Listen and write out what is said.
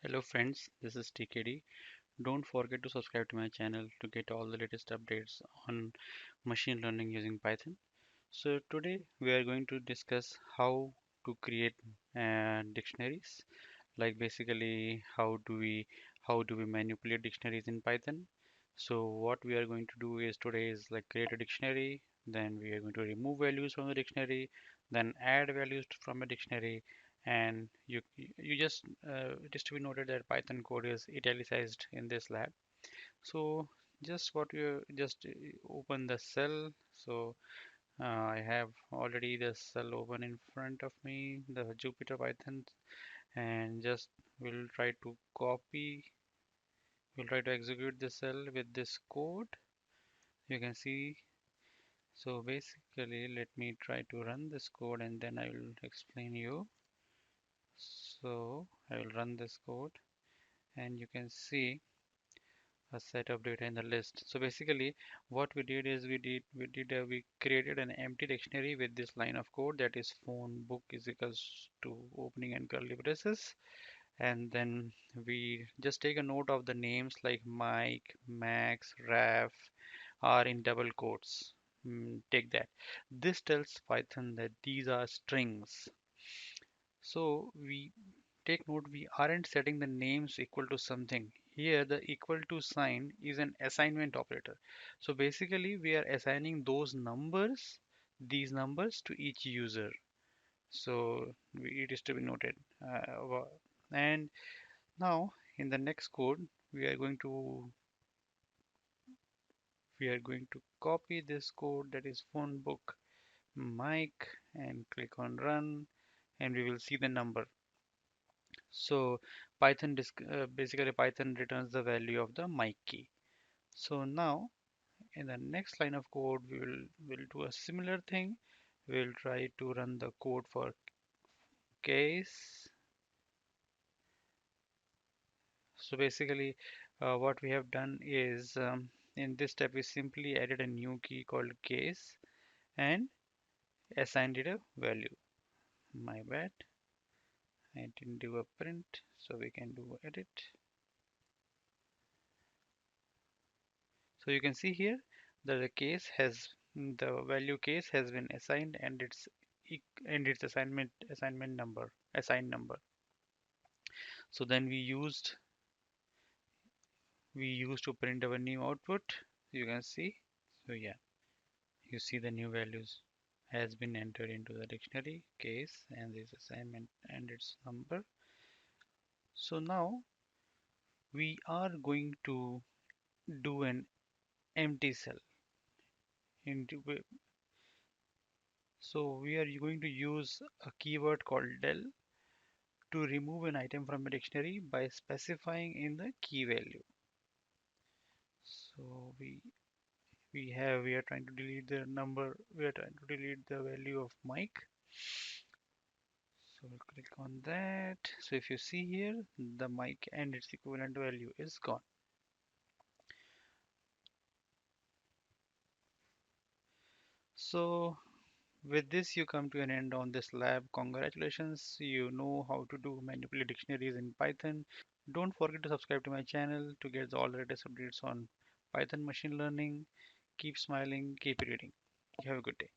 Hello friends, this is TKD. Don't forget to subscribe to my channel to get all the latest updates on machine learning using Python. So today we are going to discuss how to create dictionaries. Like basically how do we manipulate dictionaries in Python. So what we are going to do is today is like create a dictionary, then we are going to remove values from the dictionary, then add values from a dictionary, and you just it is to be noted that Python code is italicized in this lab. So just what you just open the cell. So I have already the cell open in front of me, the Jupyter Python, and just we'll try to copy, we'll try to execute the cell with this code. You can see. So basically, let me try to run this code and then I will explain you. So I will run this code and you can see a set of data in the list. So basically what we did is we created an empty dictionary with this line of code, that is phone book is equals to opening and curly braces, and then we just take a note of the names like Mike, Max, Raf are in double quotes. Take that. This tells Python that these are strings. So we take note, we aren't setting the names equal to something. Here the equal to sign is an assignment operator. So basically we are assigning these numbers to each user. So it is to be noted. And now in the next code we are going to copy this code, that is phone book Mike, and click on run, and we will see the number. So basically Python returns the value of the Mike key. So now in the next line of code will do a similar thing. We'll try to run the code for case. So basically what we have done is in this step we simply added a new key called case and assigned it a value. My bad, I didn't do a print, so we can do edit. So you can see here that the value case has been assigned and its assigned number. So then we used to print our new output. You can see. So yeah, you see the new values has been entered into the dictionary case and this assignment and its number. So now we are going to do an empty cell into so we are going to use a keyword called del to remove an item from a dictionary by specifying in the key value. So we are trying to delete the number, we are trying to delete the value of Mike. So we'll click on that. So if you see here, the Mike and its equivalent value is gone. So with this you come to an end on this lab. Congratulations, you know how to do manipulate dictionaries in Python. Don't forget to subscribe to my channel to get all the latest updates on Python machine learning. Keep smiling, keep reading. You have a good day.